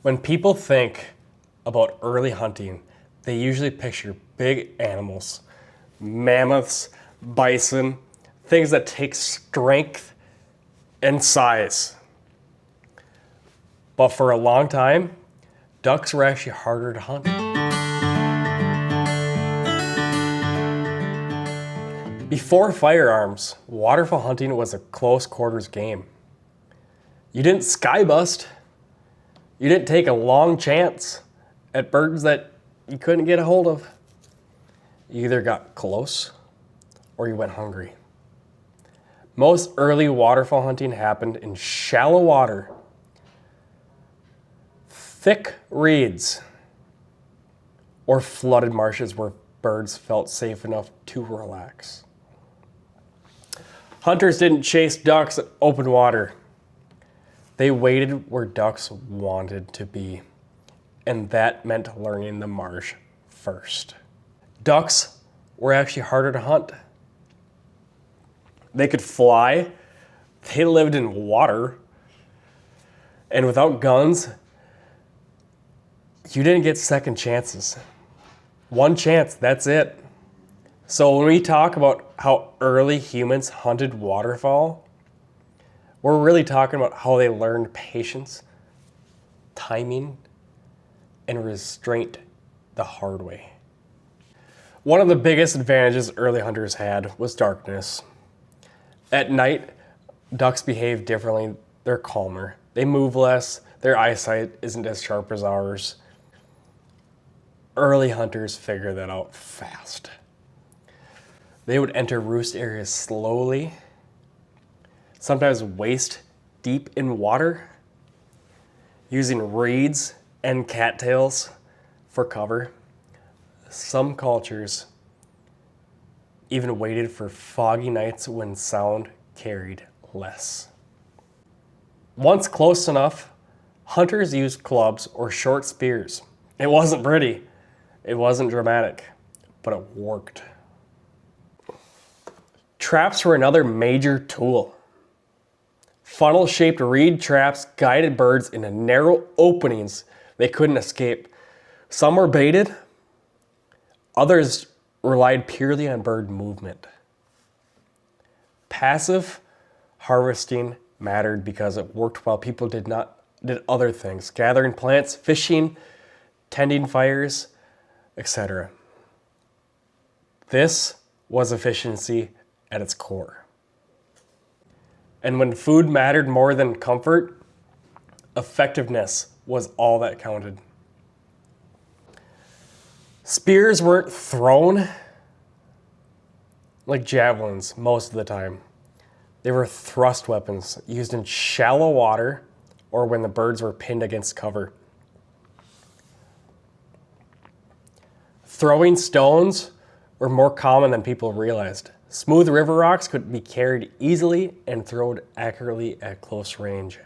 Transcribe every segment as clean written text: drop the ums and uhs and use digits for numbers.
When people think about early hunting, they usually picture big animals, mammoths, bison, things that take strength and size. But for a long time, ducks were actually harder to hunt. Before firearms, waterfowl hunting was a close quarters game. You didn't skybust. You didn't take a long chance at birds that you couldn't get a hold of. You either got close or you went hungry. Most early waterfowl hunting happened in shallow water, thick reeds, or flooded marshes where birds felt safe enough to relax. Hunters didn't chase ducks at open water. They waited where ducks wanted to be, and that meant learning the marsh first. Ducks were actually harder to hunt. They could fly, they lived in water, and without guns, you didn't get second chances. One chance, that's it. So when we talk about how early humans hunted waterfowl, we're really talking about how they learned patience, timing, and restraint the hard way. One of the biggest advantages early hunters had was darkness. At night, ducks behave differently. They're calmer. They move less. Their eyesight isn't as sharp as ours. Early hunters figured that out fast. They would enter roost areas slowly, sometimes waist deep in water, using reeds and cattails for cover. Some cultures even waited for foggy nights when sound carried less. Once close enough, hunters used clubs or short spears. It wasn't pretty, it wasn't dramatic, but it worked. Traps were another major tool. Funnel-shaped reed traps guided birds into narrow openings they couldn't escape. Some were baited, others relied purely on bird movement. Passive harvesting mattered because it worked while people did other things, gathering plants, fishing, tending fires, etc. This was efficiency at its core. And when food mattered more than comfort, effectiveness was all that counted. Spears weren't thrown like javelins most of the time. They were thrust weapons used in shallow water or when the birds were pinned against cover. Throwing stones were more common than people realized. Smooth river rocks could be carried easily and thrown accurately at close range.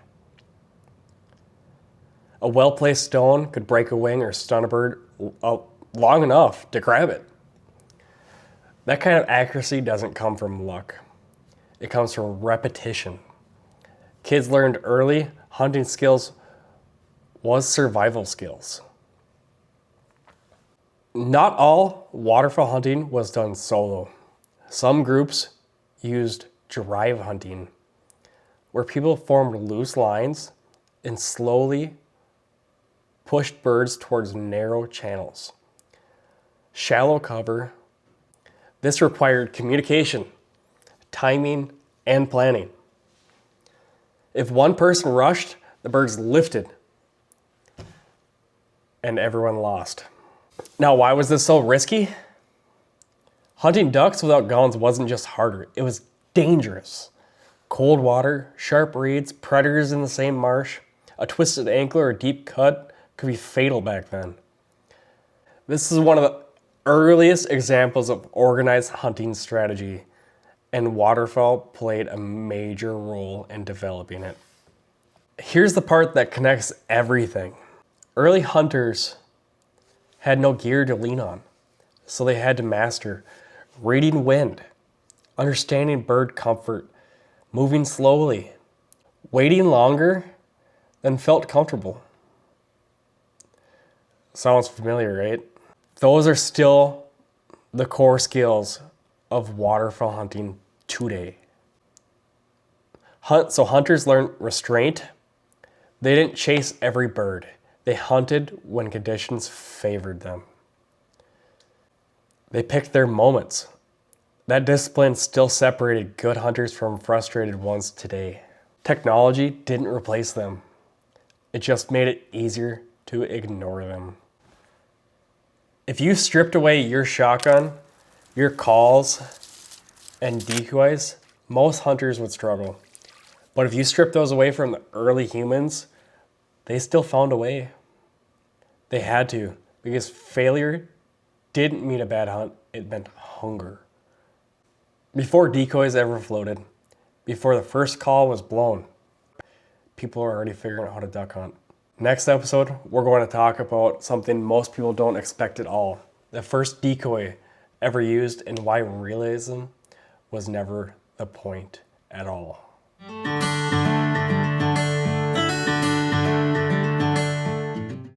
A well-placed stone could break a wing or stun a bird long enough to grab it. That kind of accuracy doesn't come from luck. It comes from repetition. Kids learned early hunting skills was survival skills. Not all waterfowl hunting was done solo. Some groups used drive hunting, where people formed loose lines and slowly pushed birds towards narrow channels. Shallow cover. This required communication, timing, and planning. If one person rushed, the birds lifted, and everyone lost. Now, why was this so risky? Hunting ducks without guns wasn't just harder, it was dangerous. Cold water, sharp reeds, predators in the same marsh, a twisted ankle or a deep cut could be fatal back then. This is one of the earliest examples of organized hunting strategy, and waterfowl played a major role in developing it. Here's the part that connects everything. Early hunters had no gear to lean on, so they had to master reading wind, understanding bird comfort, moving slowly, waiting longer than felt comfortable. Sounds familiar, right? Those are still the core skills of waterfowl hunting today. So hunters learned restraint. They didn't chase every bird. They hunted when conditions favored them. They picked their moments. That discipline still separated good hunters from frustrated ones today. Technology didn't replace them. It just made it easier to ignore them. If you stripped away your shotgun, your calls, and decoys, most hunters would struggle. But if you strip those away from the early humans, they still found a way. They had to, because failure didn't mean a bad hunt, it meant hunger. Before decoys ever floated, before the first call was blown, people are already figuring out how to duck hunt. Next episode, we're going to talk about something most people don't expect at all. The first decoy ever used and why realism was never the point at all.